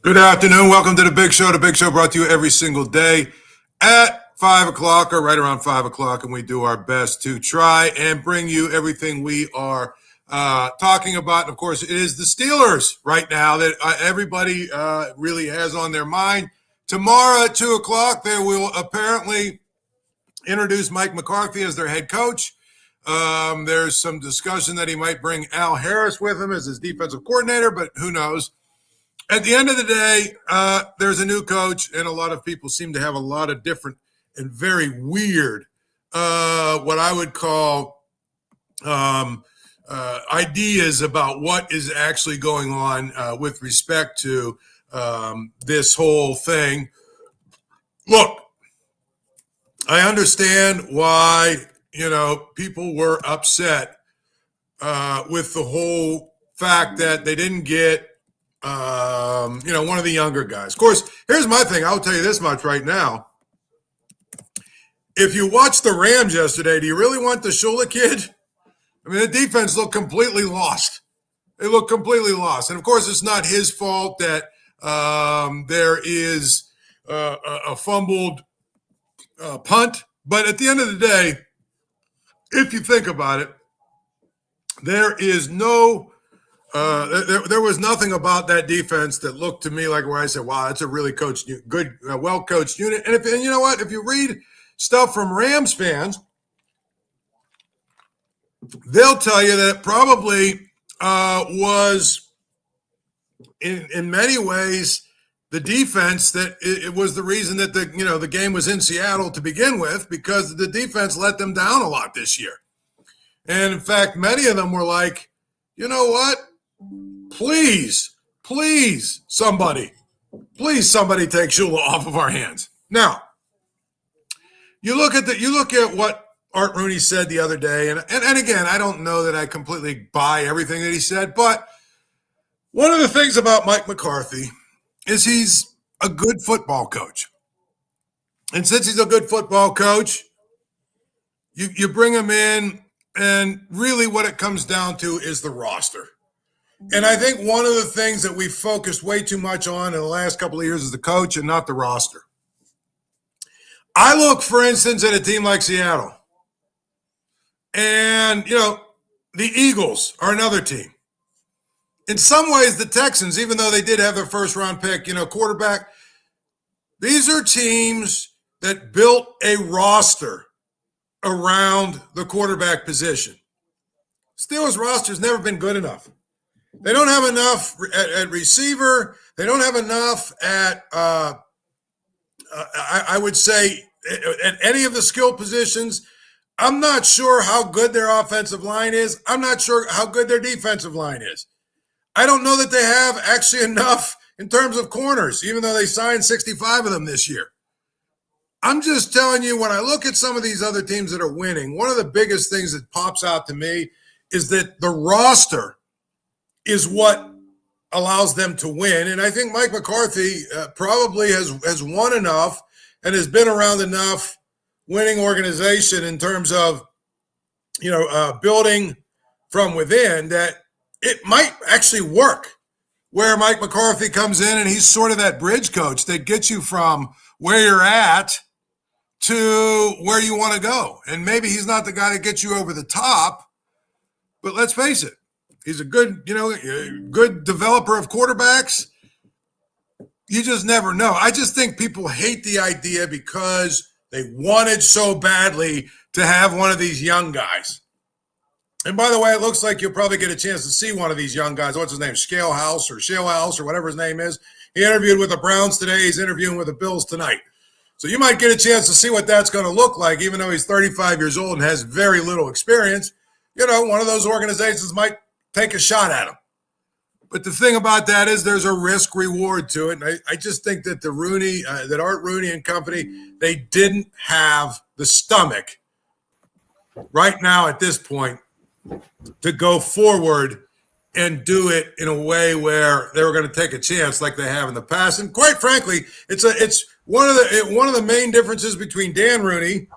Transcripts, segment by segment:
Good afternoon. Welcome to The Big Show. The Big Show brought to you every single day at 5 o'clock or right around 5 o'clock, and we do our best to try and bring you everything we are talking about. And of course, it is the Steelers right now that everybody really has on their mind. Tomorrow at 2 o'clock, they will apparently introduce Mike McCarthy as their head coach. There's some discussion that he might bring Al Harris with him as his defensive coordinator, but who knows? At the end of the day, there's a new coach, and a lot of people seem to have a lot of different and very weird, what I would call ideas about what is actually going on with respect to this whole thing. Look, I understand why, people were upset with the whole fact that they didn't get one of the younger guys. Of course, here's my thing. I'll tell you this much right now. If you watched the Rams yesterday, do you really want the Shula kid? I mean, the defense looked completely lost. They looked completely lost. And, of course, it's not his fault that there is a fumbled punt. But at the end of the day, if you think about it, there is no there was nothing about that defense that looked to me like where I said, wow, that's a really coached, good, well-coached unit. And you know what? If you read stuff from Rams fans, they'll tell you that it probably was, in many ways, the defense that it was the reason that the game was in Seattle to begin with, because the defense let them down a lot this year. And, in fact, many of them were like, you know what? Please, somebody take Shula off of our hands. Now, you look at what Art Rooney said the other day, and again, I don't know that I completely buy everything that he said, but one of the things about Mike McCarthy is he's a good football coach. And since he's a good football coach, you bring him in, and really what it comes down to is the roster. And I think one of the things that we focused way too much on in the last couple of years is the coach and not the roster. I look, for instance, at a team like Seattle. And, the Eagles are another team. In some ways, the Texans, even though they did have their first-round pick, quarterback, these are teams that built a roster around the quarterback position. Steelers' roster's never been good enough. They don't have enough at receiver. They don't have enough at, I would say, at any of the skill positions. I'm not sure how good their offensive line is. I'm not sure how good their defensive line is. I don't know that they have actually enough in terms of corners, even though they signed 65 of them this year. I'm just telling you, when I look at some of these other teams that are winning, one of the biggest things that pops out to me is that the roster is what allows them to win. And I think Mike McCarthy probably has won enough and has been around enough winning organization in terms of, building from within, that it might actually work, where Mike McCarthy comes in and he's sort of that bridge coach that gets you from where you're at to where you want to go. And maybe he's not the guy that gets you over the top, but let's face it, he's a good, good developer of quarterbacks. You just never know. I just think people hate the idea because they wanted so badly to have one of these young guys. And by the way, it looks like you'll probably get a chance to see one of these young guys. What's his name? Scheelhaase or whatever his name is. He interviewed with the Browns today. He's interviewing with the Bills tonight. So you might get a chance to see what that's going to look like, even though he's 35 years old and has very little experience. One of those organizations might take a shot at him. But the thing about that is there's a risk reward to it. And I just think that that Art Rooney and company, they didn't have the stomach right now at this point to go forward and do it in a way where they were going to take a chance like they have in the past. And quite frankly, it's one of the main differences between Dan Rooney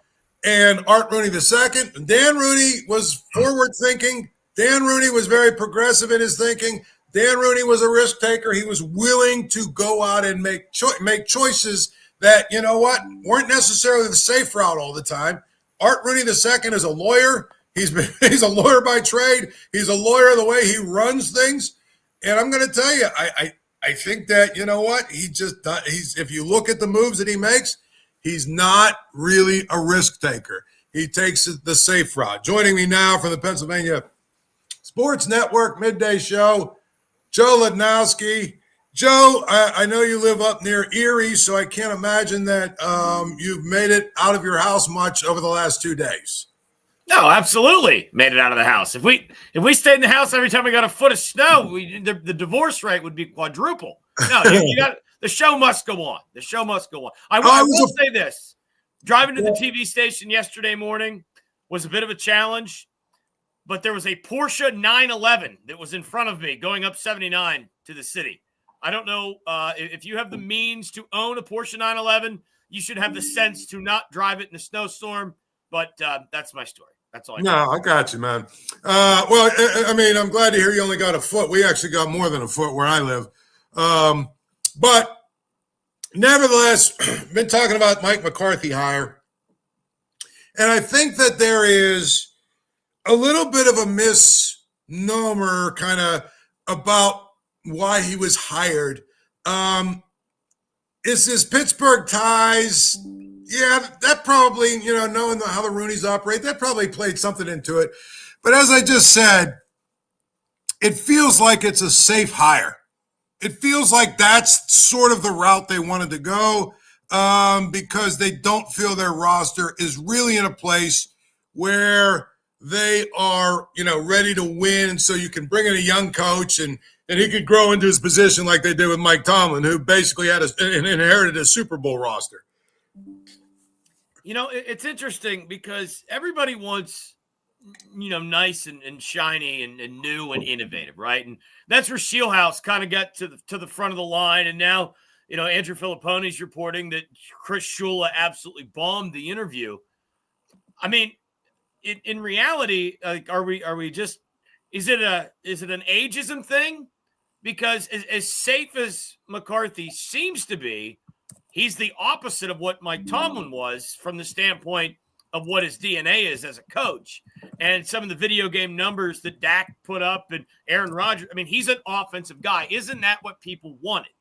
and Art Rooney II. Dan Rooney was forward thinking. Dan Rooney was very progressive in his thinking. Dan Rooney was a risk taker. He was willing to go out and make choices that, you know what, weren't necessarily the safe route all the time. Art Rooney II is a lawyer. He's a lawyer by trade. He's a lawyer the way he runs things. And I'm going to tell you, I think that, you know what, if you look at the moves that he makes, he's not really a risk taker. He takes the safe route. Joining me now from the Pennsylvania Sports Network midday show, Joe Lednowski. Joe, I know you live up near Erie, so I can't imagine that you've made it out of your house much over the last 2 days. No, absolutely made it out of the house. If we stayed in the house every time we got a foot of snow, the divorce rate would be quadruple. No, you got the show must go on. The show must go on. I will say this: driving to the TV station yesterday morning was a bit of a challenge, but there was a Porsche 911 that was in front of me going up 79 to the city. I don't know if you have the means to own a Porsche 911, you should have the sense to not drive it in a snowstorm. But that's my story. That's all I got. No, I got you, man. Well, I mean, I'm glad to hear you only got a foot. We actually got more than a foot where I live. But nevertheless, been talking about Mike McCarthy hire. And I think that there is a little bit of a misnomer kind of about why he was hired. Is his Pittsburgh ties? Yeah, that probably, knowing how the Rooneys operate, that probably played something into it. But as I just said, it feels like it's a safe hire. It feels like that's sort of the route they wanted to go because they don't feel their roster is really in a place where they are, ready to win. And so you can bring in a young coach and he could grow into his position like they did with Mike Tomlin, who basically had inherited a Super Bowl roster. It's interesting because everybody wants, nice and shiny and new and innovative, right? And that's where Scheelhaase kind of got to the front of the line. And now, Andrew Filippone's reporting that Chris Shula absolutely bombed the interview. I mean, in reality, are we just, is it an ageism thing? Because as safe as McCarthy seems to be, he's the opposite of what Mike Tomlin was from the standpoint of what his DNA is as a coach. And some of the video game numbers that Dak put up and Aaron Rodgers, I mean, he's an offensive guy. Isn't that what people wanted?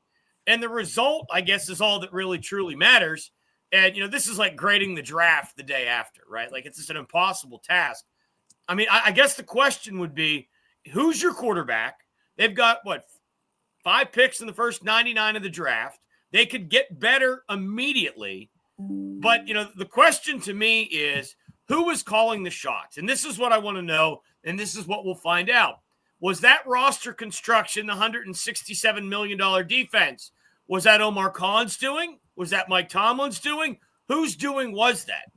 And the result, I guess, is all that really truly matters. And, this is like grading the draft the day after, right? Like, it's just an impossible task. I mean, I guess the question would be, who's your quarterback? They've got, 5 picks in the first 99 of the draft. They could get better immediately. But, the question to me is, who is calling the shots? And this is what I want to know, and this is what we'll find out. Was that roster construction, the $167 million defense, was that Omar Khan's doing? Was that Mike Tomlin's doing? Whose doing was that?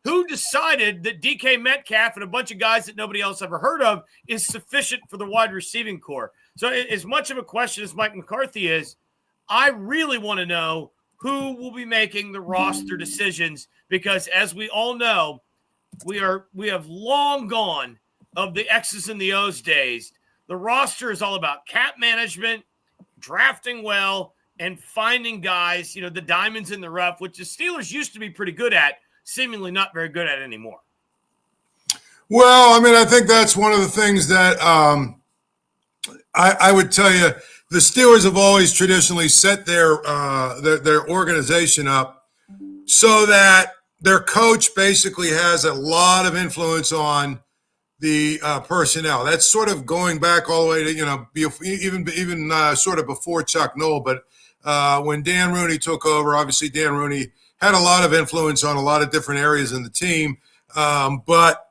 Who decided that DK Metcalf and a bunch of guys that nobody else ever heard of is sufficient for the wide receiving core? So as much of a question as Mike McCarthy is, I really want to know who will be making the roster decisions, because as we all know, we have long gone of the X's and the O's days. The roster is all about cap management, drafting well, and finding guys, the diamonds in the rough, which the Steelers used to be pretty good at, seemingly not very good at anymore. Well, I mean, I think that's one of the things that I would tell you. The Steelers have always traditionally set their organization up so that their coach basically has a lot of influence on the personnel. That's sort of going back all the way to, even sort of before Chuck Noll. But when Dan Rooney took over, obviously Dan Rooney had a lot of influence on a lot of different areas in the team. But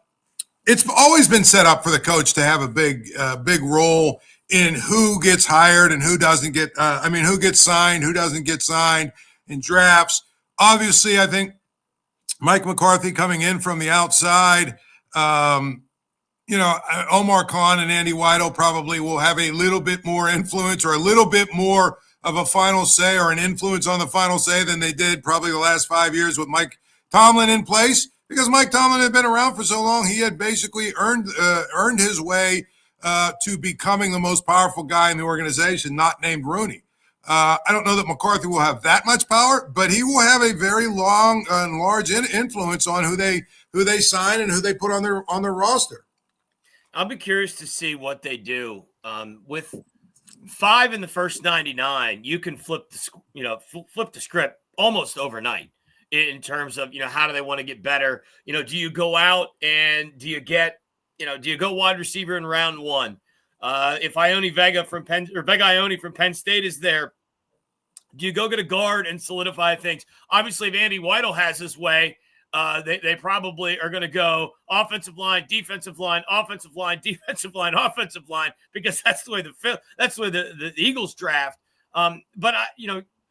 it's always been set up for the coach to have a big role in who gets hired and who doesn't get, who gets signed, who doesn't get signed in drafts. Obviously, I think Mike McCarthy coming in from the outside, Omar Khan and Andy Weidel probably will have a little bit more influence or a little bit more of a final say or an influence on the final say than they did probably the last 5 years with Mike Tomlin in place, Because Mike Tomlin had been around for so long, he had basically earned his way to becoming the most powerful guy in the organization, not named Rooney. I don't know that McCarthy will have that much power, but he will have a very long and large influence on who they sign and who they put on their roster. I'll be curious to see what they do with 5 in the first 99. You can flip the script almost overnight in terms of how do they want to get better. Do you go out and do you go wide receiver in round 1? If Vega Ione from Penn State is there, do you go get a guard and solidify things? Obviously, if Andy Weidl has his way, they probably are going to go offensive line, defensive line, offensive line, defensive line, offensive line, because that's the way the Eagles draft. But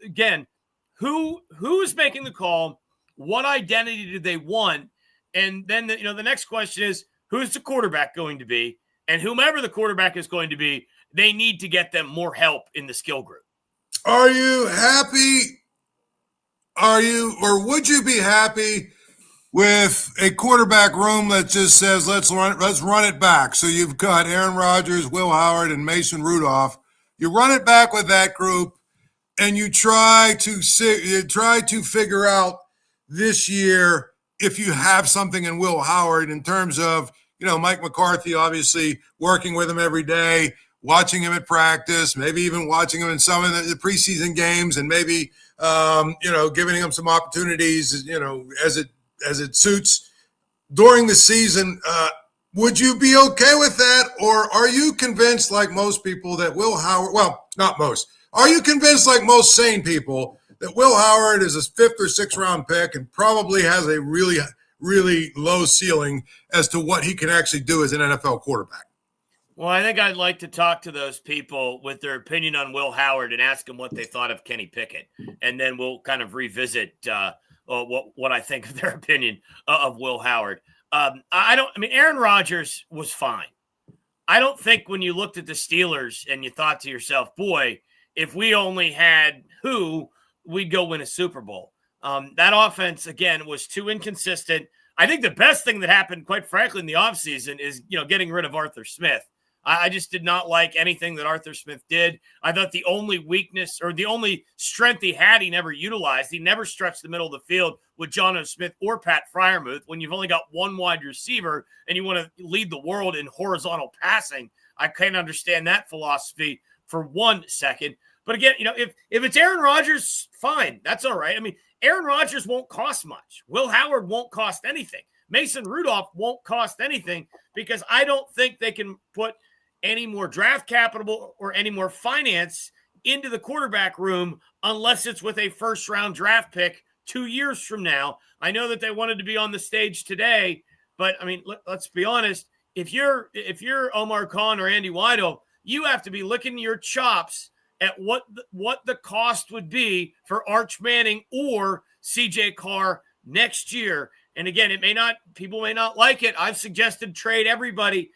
again, who is making the call? What identity do they want? And then the next question is, who's the quarterback going to be? And whomever the quarterback is going to be, they need to get them more help in the skill group. Are you happy? Would you be happy with a quarterback room that just says, let's run it back? So you've got Aaron Rodgers, Will Howard, and Mason Rudolph. You run it back with that group, and you try to figure out this year if you have something in Will Howard in terms of, Mike McCarthy obviously working with him every day, watching him at practice, maybe even watching him in some of the preseason games, and maybe giving him some opportunities, as it suits during the season. Would you be okay with that, or are you convinced, like most people, that Will Howard? Well, not most. Are you convinced, like most sane people, that Will Howard is a 5th or 6th round pick and probably has a really, really low ceiling as to what he can actually do as an NFL quarterback? Well, I think I'd like to talk to those people with their opinion on Will Howard and ask them what they thought of Kenny Pickett. And then we'll kind of revisit what I think of their opinion of Will Howard. Aaron Rodgers was fine. I don't think when you looked at the Steelers and you thought to yourself, boy, if we only had we'd go win a Super Bowl. That offense, again, was too inconsistent. I think the best thing that happened, quite frankly, in the offseason is, getting rid of Arthur Smith. I just did not like anything that Arthur Smith did. I thought the only weakness or the only strength he had, he never utilized. He never stretched the middle of the field with John O. Smith or Pat Freiermuth. When you've only got one wide receiver and you want to lead the world in horizontal passing, I can't understand that philosophy for 1 second. But again, if it's Aaron Rodgers, fine. That's all right. Aaron Rodgers won't cost much. Will Howard won't cost anything. Mason Rudolph won't cost anything, because I don't think they can put any more draft capital or any more finance into the quarterback room unless it's with a first-round draft pick 2 years from now. I know that they wanted to be on the stage today, but, let's be honest. If you're Omar Khan or Andy Weidl, you have to be licking your chops at what the cost would be for Arch Manning or CJ Carr next year. And again, people may not like it. I've suggested trade everybody.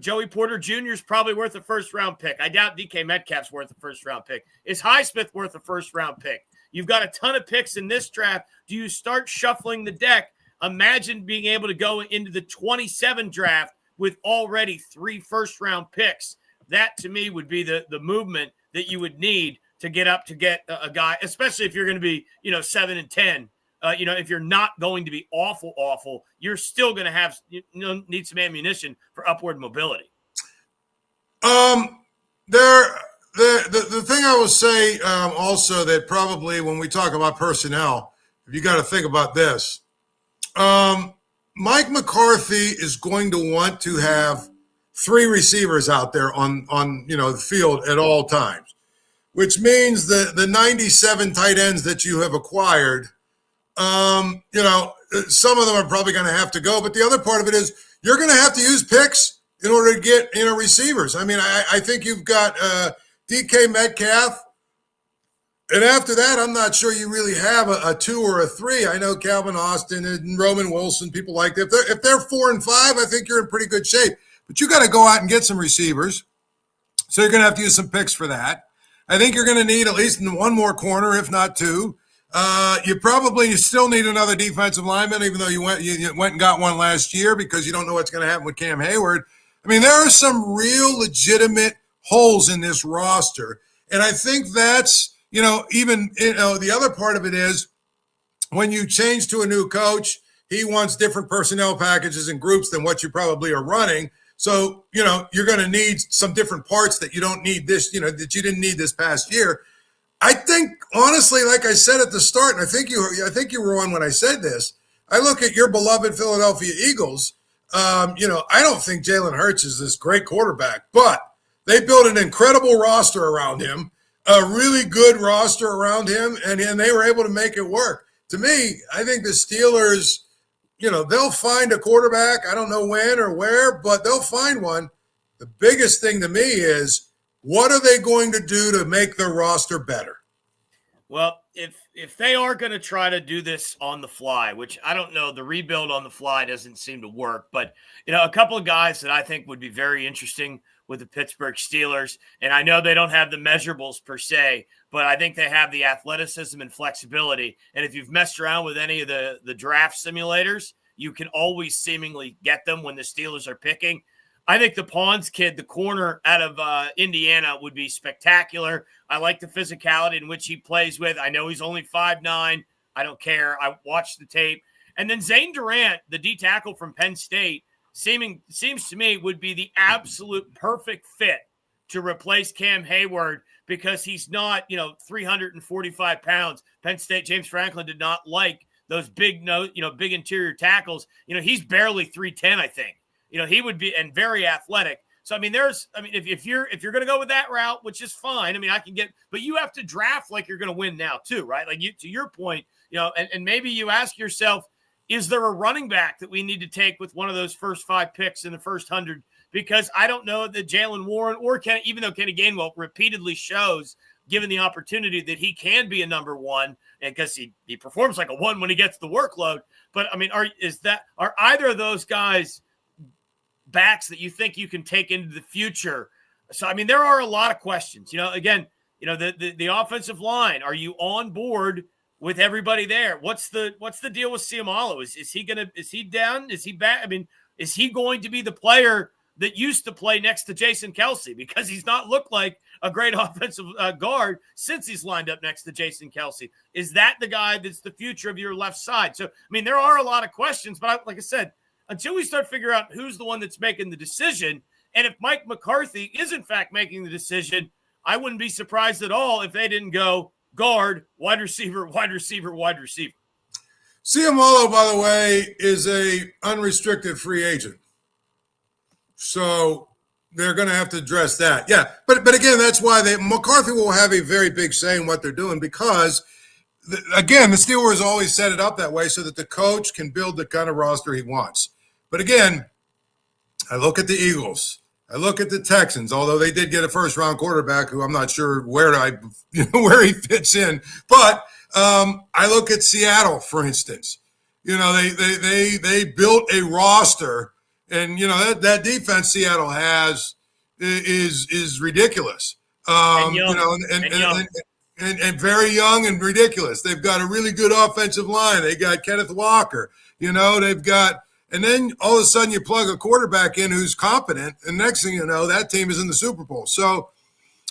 Joey Porter Jr. is probably worth a first-round pick. I doubt DK Metcalf's worth a first-round pick. Is Highsmith worth a first-round pick? You've got a ton of picks in this draft. Do you start shuffling the deck? Imagine being able to go into the 27 draft with already 3 first-round picks. That, to me, would be the movement that you would need to get a guy, especially if you're going to be, 7-10. If you're not going to be awful, you're still going to have need some ammunition for upward mobility. The thing I will say also, that probably when we talk about personnel, you got to think about this. Mike McCarthy is going to want to have 3 receivers out there on the field at all times, which means the 97 tight ends that you have acquired, some of them are probably going to have to go, but the other part of it is you're going to have to use picks in order to get receivers. I think you've got DK Metcalf, and after that, I'm not sure you really have a 2 or a 3. I know Calvin Austin and Roman Wilson, people like that. If they're 4 and 5, I think you're in pretty good shape. But you got to go out and get some receivers, so you're going to have to use some picks for that. I think you're going to need at least 1 more corner, if not 2. You still need another defensive lineman, even though you went and got one last year because you don't know what's going to happen with Cam Heyward. I mean, there are some real legitimate holes in this roster. And I think that's, the other part of it is when you change to a new coach, he wants different personnel packages and groups than what you probably are running. So, you're going to need some different parts that you don't need that you didn't need this past year. I think, honestly, like I said at the start, and I think you were on when I said this, I look at your beloved Philadelphia Eagles. I don't think Jalen Hurts is this great quarterback, but they built an incredible roster around him, a really good roster around him, and they were able to make it work. To me, I think the Steelers, they'll find a quarterback. I don't know when or where, but they'll find one. The biggest thing to me is, what are they going to do to make their roster better? Well, if they are going to try to do this on the fly, which I don't know, the rebuild on the fly doesn't seem to work. But, a couple of guys that I think would be very interesting with the Pittsburgh Steelers, and I know they don't have the measurables per se, but I think they have the athleticism and flexibility. And if you've messed around with any of the draft simulators, you can always seemingly get them when the Steelers are picking. I think the Pons kid, the corner out of Indiana, would be spectacular. I like the physicality in which he plays with. I know he's only 5'9". I don't care. I watched the tape. And then Zane Durant, the D tackle from Penn State, seems to me would be the absolute perfect fit to replace Cam Heyward because he's not, 345 pounds. Penn State, James Franklin did not like those big interior tackles. He's barely 310, I think. He would be, and very athletic. So, if you're going to go with that route, which is fine. I can get, but you have to draft like you're going to win now too, right? Like to your point, and maybe you ask yourself, is there a running back that we need to take with one of those first 5 picks in the first 100? Because I don't know that Jalen Warren or even though Kenny Gainwell repeatedly shows, given the opportunity, that he can be a number one, and because he performs like a one when he gets the workload. But are either of those guys backs that you think you can take into the future? So, there are a lot of questions, again, the offensive line, are you on board with everybody there? What's the deal with Siamalo? Is he down? Is he back? Is he going to be the player that used to play next to Jason Kelce? Because he's not looked like a great offensive guard since he's lined up next to Jason Kelce. Is that the guy that's the future of your left side? So, there are a lot of questions, but like I said, until we start figuring out who's the one that's making the decision, and if Mike McCarthy is in fact making the decision, I wouldn't be surprised at all if they didn't go guard, wide receiver, wide receiver, wide receiver. Siamalo, by the way, is a unrestricted free agent. So they're going to have to address that. Yeah, but again, that's why McCarthy will have a very big say in what they're doing because, again, the Steelers always set it up that way so that the coach can build the kind of roster he wants. But again, I look at the Eagles. I look at the Texans, although they did get a first-round quarterback who I'm not sure where he fits in. But I look at Seattle, for instance. They built a roster, and that defense Seattle has is ridiculous. And very young and ridiculous. They've got a really good offensive line. They got Kenneth Walker. They've got. And then all of a sudden you plug a quarterback in who's competent, and next thing you know, that team is in the Super Bowl. So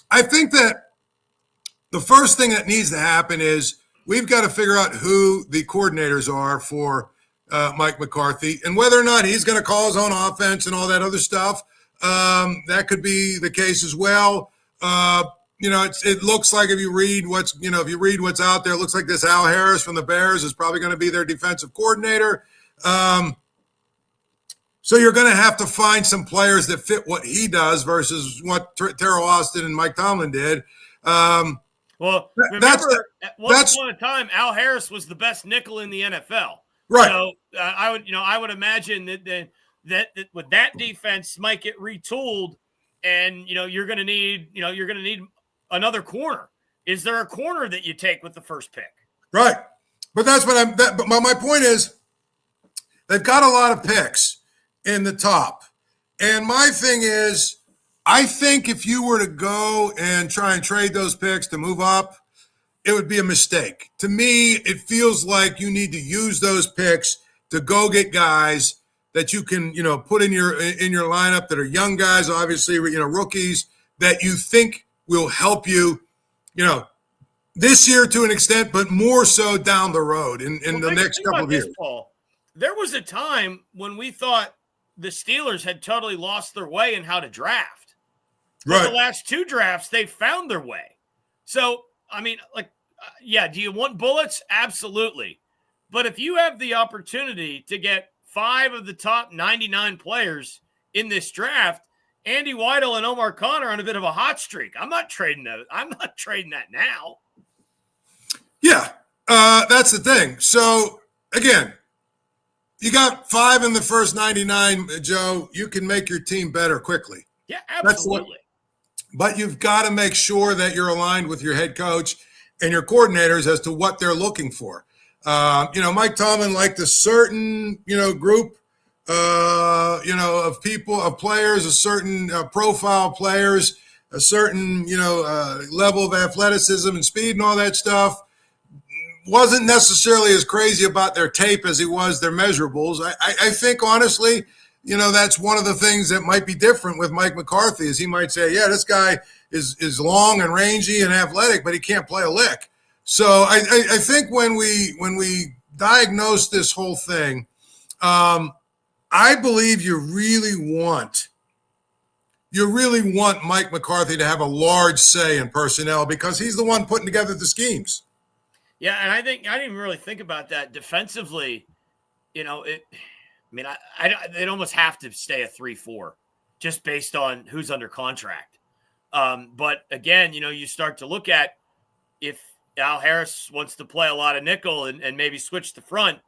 I think that the first thing that needs to happen is we've got to figure out who the coordinators are for Mike McCarthy and whether or not he's going to call his own offense and all that other stuff. That could be the case as well. It looks like if you read what's out there, it looks like this Al Harris from the Bears is probably going to be their defensive coordinator. So you're going to have to find some players that fit what he does versus what Terrell Austin and Mike Tomlin did. Well, remember, at once upon a time, Al Harris was the best nickel in the NFL. Right. So I would imagine that with that defense might get retooled, and you're going to need another corner. Is there a corner that you take with the first pick? Right. But but my point is they've got a lot of picks in the top. And my thing is, I think if you were to go and try and trade those picks to move up, it would be a mistake. To me, it feels like you need to use those picks to go get guys that you can, put in your lineup that are young guys, obviously, rookies that you think will help you, this year to an extent, but more so down the road in the next couple of years. Paul, there was a time when we thought the Steelers had totally lost their way in how to draft. Right. The last 2 drafts, they found their way. So, I mean, do you want bullets? Absolutely. But if you have the opportunity to get 5 of the top 99 players in this draft, Andy Weidel and Omar Khan are on a bit of a hot streak. I'm not trading that. I'm not trading that now. Yeah, that's the thing. So, again, you got 5 in the first 99, Joe. You can make your team better quickly. Yeah, absolutely. But you've got to make sure that you're aligned with your head coach and your coordinators as to what they're looking for. Mike Tomlin liked a certain, group, of people, of players, a certain profile players, a certain, level of athleticism and speed and all that stuff. Wasn't necessarily as crazy about their tape as he was their measurables. I think, honestly, that's one of the things that might be different with Mike McCarthy is he might say, yeah, this guy is long and rangy and athletic, but he can't play a lick. So I think when we diagnose this whole thing, I believe you really want Mike McCarthy to have a large say in personnel because he's the one putting together the schemes. Yeah, and I think I didn't even really think about that defensively. They'd almost have to stay a 3-4 just based on who's under contract. But again, you start to look at if Al Harris wants to play a lot of nickel and maybe switch the front.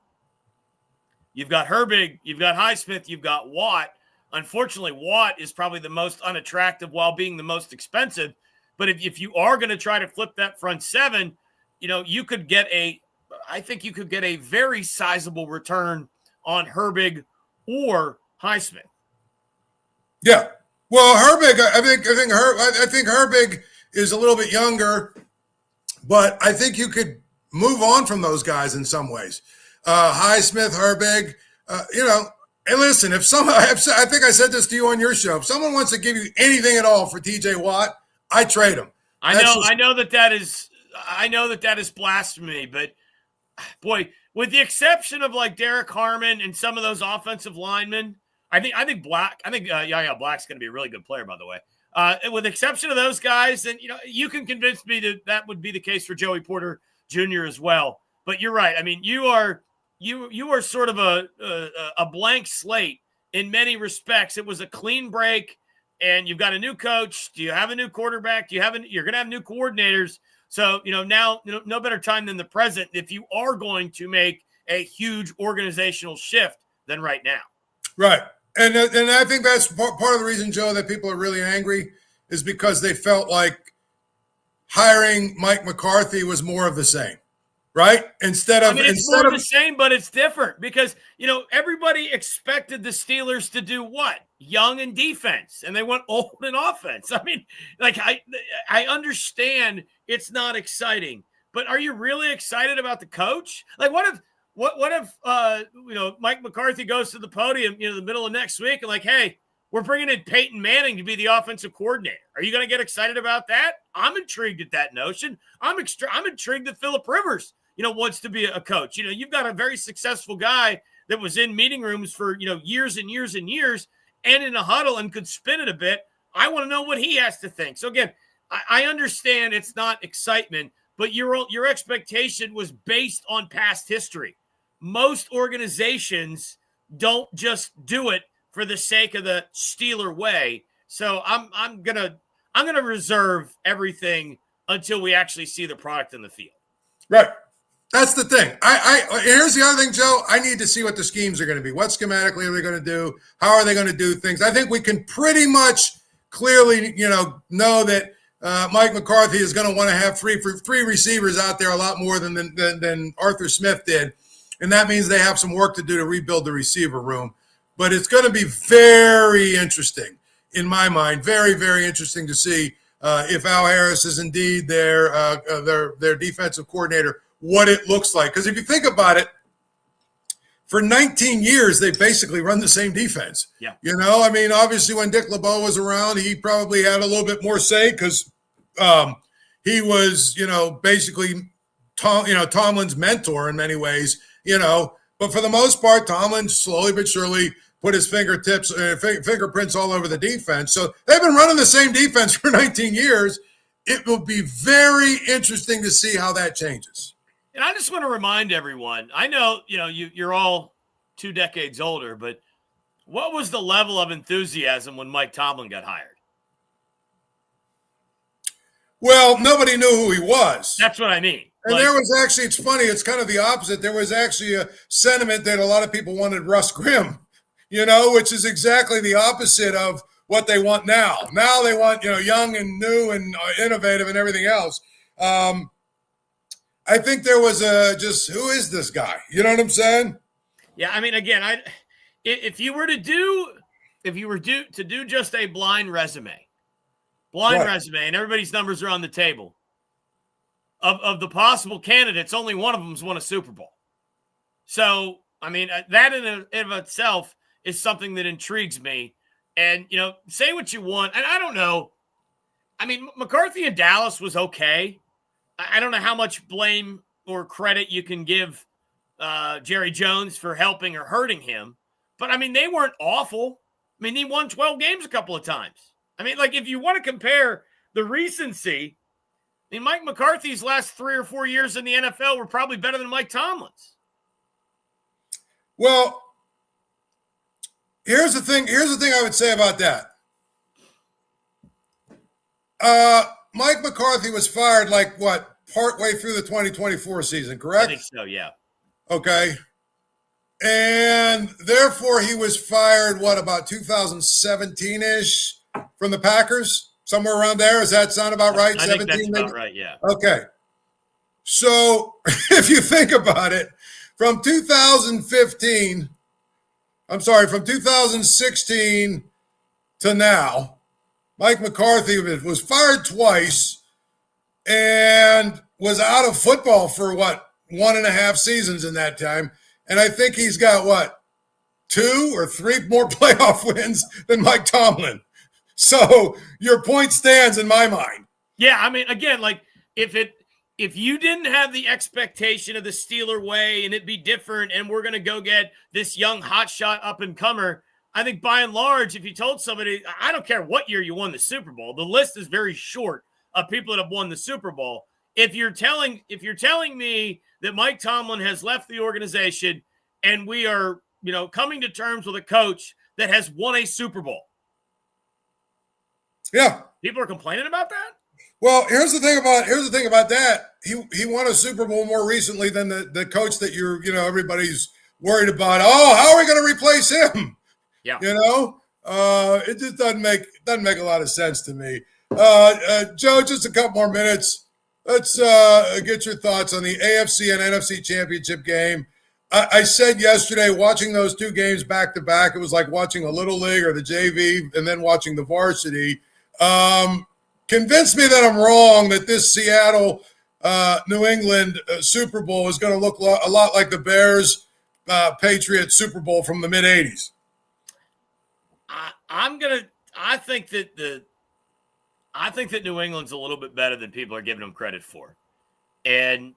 You've got Herbig, you've got Highsmith, you've got Watt. Unfortunately, Watt is probably the most unattractive while being the most expensive. But if you are going to try to flip that front 7, you could get a very sizable return on Herbig or Highsmith. Yeah. Well, Herbig, I think Herbig is a little bit younger, but I think you could move on from those guys in some ways. Highsmith, Herbig, and listen, I think I said this to you on your show. If someone wants to give you anything at all for TJ Watt, I trade him. I know that is blasphemy, but boy, with the exception of like Derrick Harmon and some of those offensive linemen, I think Black's going to be a really good player, by the way. With the exception of those guys, then you can convince me that would be the case for Joey Porter Jr. as well. But you're right. I mean, you are sort of a blank slate in many respects. It was a clean break, and you've got a new coach. Do you have a new quarterback? You're going to have new coordinators. So now no better time than the present if you are going to make a huge organizational shift than right now. Right. And I think that's part of the reason, Joe, that people are really angry is because they felt like hiring Mike McCarthy was more of the same, right? It's more of the same, but it's different because, everybody expected the Steelers to do what? Young in defense, and they went old in offense. I mean, I understand it's not exciting, but are you really excited about the coach? Like, what if Mike McCarthy goes to the podium, the middle of next week and like, hey, we're bringing in Peyton Manning to be the offensive coordinator. Are you going to get excited about that? I'm intrigued at that notion. I'm intrigued that Phillip Rivers, wants to be a coach. You've got a very successful guy that was in meeting rooms for, years and years and years and in a huddle and could spin it a bit. I want to know what he has to think. So again, I understand it's not excitement, but your expectation was based on past history. Most organizations don't just do it for the sake of the Steeler way. So I'm gonna reserve everything until we actually see the product in the field. Right. That's the thing. Here's the other thing, Joe. I need to see what the schemes are going to be. What schematically are they going to do? How are they going to do things? I think we can pretty much clearly, know that Mike McCarthy is going to want to have three receivers out there a lot more than Arthur Smith did. And that means they have some work to do to rebuild the receiver room. But it's going to be very interesting, in my mind, very, very interesting to see if Al Harris is indeed their defensive coordinator, what it looks like. Because if you think about it, for 19 years, they basically run the same defense. Yeah. I mean, obviously when Dick LeBeau was around, he probably had a little bit more say because he was, basically Tomlin's mentor in many ways, But for the most part, Tomlin slowly but surely put his fingerprints all over the defense. So they've been running the same defense for 19 years. It will be very interesting to see how that changes. And I just want to remind everyone, I know, you're all 2 decades older, but what was the level of enthusiasm when Mike Tomlin got hired? Well, nobody knew who he was. That's what I mean. And there was actually, it's funny, it's kind of the opposite. There was actually a sentiment that a lot of people wanted Russ Grimm, which is exactly the opposite of what they want now. Now they want, young and new and innovative and everything else. I think there was just, who is this guy? You know what I'm saying? Yeah, I mean, again, if you were to do just a blind resume, and everybody's numbers are on the table, of the possible candidates, only one of them's won a Super Bowl. So, I mean, that in of itself is something that intrigues me. And, say what you want. And I don't know. I mean, McCarthy in Dallas was okay. I don't know how much blame or credit you can give Jerry Jones for helping or hurting him. But, I mean, they weren't awful. I mean, he won 12 games a couple of times. I mean, if you want to compare the recency, I mean, Mike McCarthy's last 3 or 4 years in the NFL were probably better than Mike Tomlin's. Well, here's the thing I would say about that. Mike McCarthy was fired partway through the 2024 season, correct? I think so, yeah. Okay. And therefore he was fired, about 2017-ish from the Packers? Somewhere around there? Does that sound about right? I think that's about right, yeah. Okay. So if you think about it, from 2016 to now, Mike McCarthy was fired twice and was out of football for 1.5 seasons in that time. And I think he's got 2 or 3 more playoff wins than Mike Tomlin. So your point stands in my mind. Yeah, I mean, again, if you didn't have the expectation of the Steeler way and it'd be different and we're going to go get this young hotshot up-and-comer, I think by and large, if you told somebody, I don't care what year you won the Super Bowl, the list is very short of people that have won the Super Bowl. If you're telling me that Mike Tomlin has left the organization and we are, coming to terms with a coach that has won a Super Bowl. Yeah. People are complaining about that? Well, here's the thing about that. He won a Super Bowl more recently than the coach that everybody's worried about. Oh, how are we going to replace him? Yeah. It just doesn't make a lot of sense to me. Joe, just a couple more minutes. Let's get your thoughts on the AFC and NFC championship game. I said yesterday, watching those 2 games back to back, it was like watching a Little League or the JV and then watching the varsity. Convinced me that I'm wrong, that this Seattle New England Super Bowl is going to look a lot like the Bears Patriots Super Bowl from the mid-'80s. I think that New England's a little bit better than people are giving them credit for. And,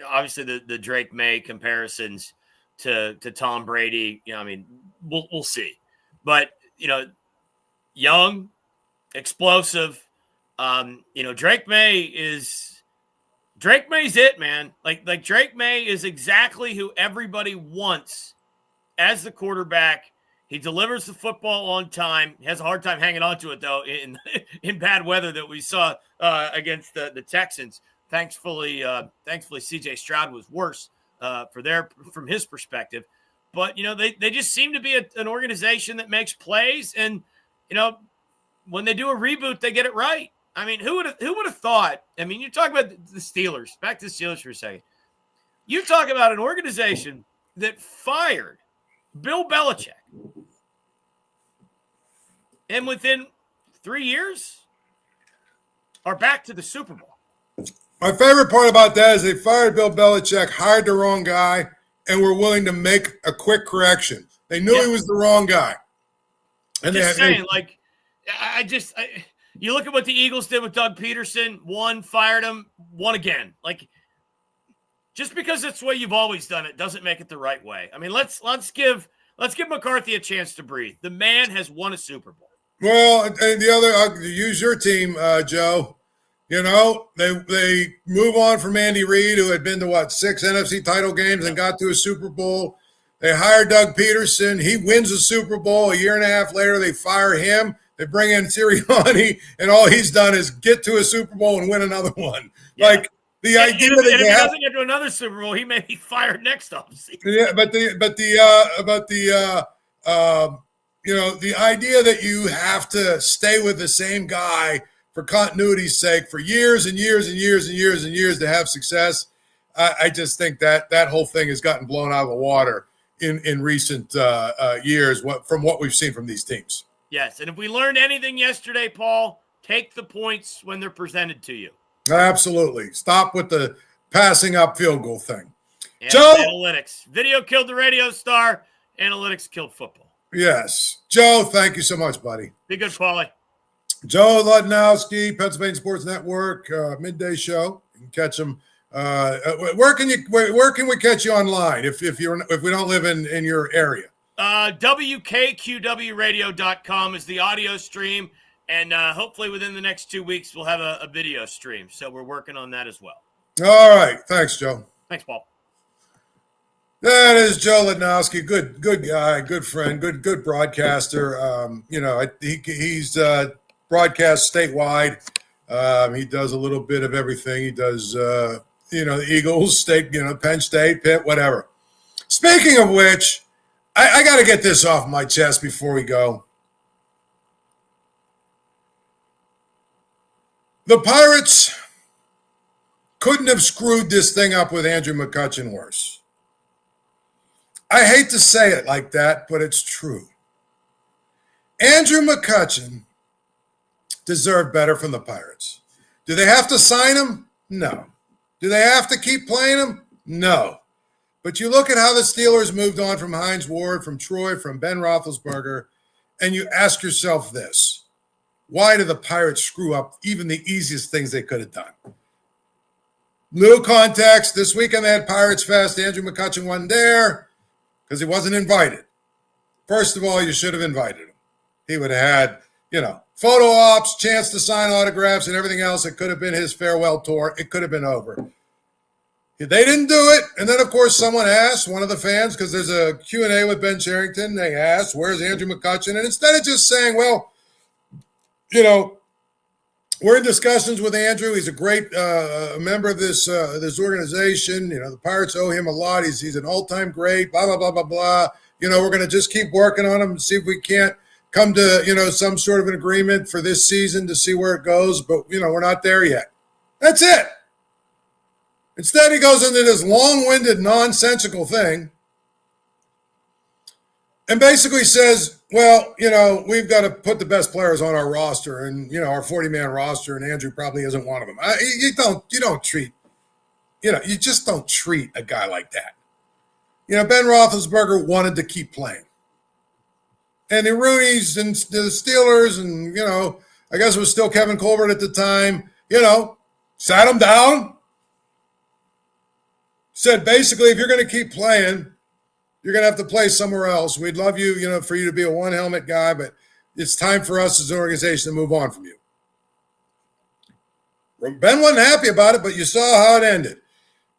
obviously the Drake May comparisons to Tom Brady, we'll see. But, young, explosive, Drake May's it, man. Like Drake May is exactly who everybody wants as the quarterback. He delivers the football on time. He has a hard time hanging on to it, though, in bad weather that we saw against the Texans. Thankfully, C.J. Stroud was worse from his perspective. But, they just seem to be an organization that makes plays. And, when they do a reboot, they get it right. I mean, who would have thought? I mean, you talk about the Steelers. Back to the Steelers for a second. You talk about an organization that fired Bill Belichick. And within 3 years, are back to the Super Bowl. My favorite part about that is they fired Bill Belichick, hired the wrong guy, and were willing to make a quick correction. They knew he was the wrong guy. And you look at what the Eagles did with Doug Peterson, fired him, won again. Like, just because it's the way you've always done it doesn't make it the right way. I mean, let's give McCarthy a chance to breathe. The man has won a Super Bowl. Well, and the other, I'll use your team, Joe. You know, they move on from Andy Reid, who had been to 6 NFC title games and got to a Super Bowl. They hire Doug Peterson. He wins the Super Bowl. A year and a half later, they fire him. They bring in Sirianni, and all he's done is get to a Super Bowl and win another one. Yeah. Like the idea that if he doesn't get to another Super Bowl, he may be fired next offseason. Yeah, but the idea that you have to stay with the same guy for continuity's sake for years and years and years and years and years to have success, I just think that whole thing has gotten blown out of the water in recent years from what we've seen from these teams. Yes, and if we learned anything yesterday, Paul, take the points when they're presented to you. Absolutely. Stop with the passing up field goal thing. And Joe, analytics. Video killed the radio star. Analytics killed football. Yes. Joe, thank you so much, buddy. Be good, Paulie. Joe Ludnowski, Pennsylvania Sports Network, midday show. You can catch him. Where can we catch you online if we don't live in your area? WKQWradio.com is the audio stream, and hopefully within the next 2 weeks we'll have a video stream. So we're working on that as well. All right, thanks, Joe. Thanks, Paul. That is Joe Ludnowski, good guy, good friend, good broadcaster. He's broadcast statewide. He does a little bit of everything. He does, the Eagles, State, Penn State, Pitt, whatever. Speaking of which, I got to get this off my chest before we go. The Pirates couldn't have screwed this thing up with Andrew McCutchen worse. I hate to say it like that, but it's true. Andrew McCutchen deserved better from the Pirates. Do they have to sign him? No. Do they have to keep playing him? No. But you look at how the Steelers moved on from Hines Ward, from Troy, from Ben Roethlisberger, and you ask yourself this. Why did the Pirates screw up even the easiest things they could have done? Little context. This weekend they had Pirates Fest. Andrew McCutchen wasn't there because he wasn't invited. First of all, you should have invited him. He would have had, photo ops, chance to sign autographs, and everything else. It could have been his farewell tour. It could have been over. They didn't do it. And then, of course, someone asked, one of the fans, because there's a Q&A with Ben Cherington, they asked, where's Andrew McCutchen? And instead of just saying, well, we're in discussions with Andrew. He's a great member of this organization. The Pirates owe him a lot. He's an all-time great, blah, blah, blah, blah, blah. We're going to just keep working on him and see if we can't come to, some sort of an agreement for this season to see where it goes. But, we're not there yet. That's it. Instead, he goes into this long-winded, nonsensical thing and basically says, well, we've got to put the best players on our roster and, our 40-man roster, and Andrew probably isn't one of them. You just don't treat a guy like that. Ben Roethlisberger wanted to keep playing. And the Rooneys and the Steelers and, I guess it was still Kevin Colbert at the time, sat him down, said basically, if you're going to keep playing, you're going to have to play somewhere else. We'd love you, for you to be a one-helmet guy, but it's time for us as an organization to move on from you. Ben wasn't happy about it, but you saw how it ended.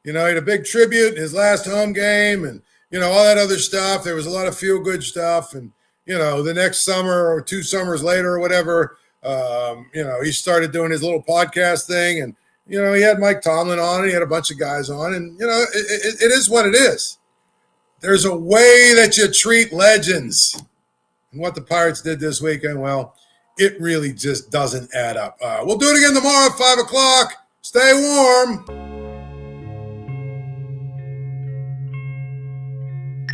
He had a big tribute, his last home game, and, all that other stuff. There was a lot of feel-good stuff, and, the next summer or 2 summers later or whatever, he started doing his little podcast thing, and, he had Mike Tomlin on, and he had a bunch of guys on, and, it is what it is. There's a way that you treat legends. And what the Pirates did this weekend, well, it really just doesn't add up. We'll do it again tomorrow at 5 o'clock. Stay warm.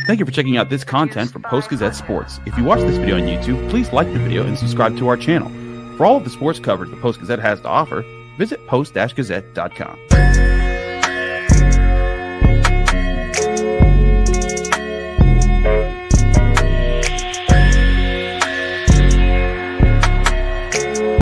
Thank you for checking out this content from Post-Gazette Sports. If you watch this video on YouTube, please like the video and subscribe to our channel. For all of the sports coverage the Post-Gazette has to offer, visit post-gazette.com.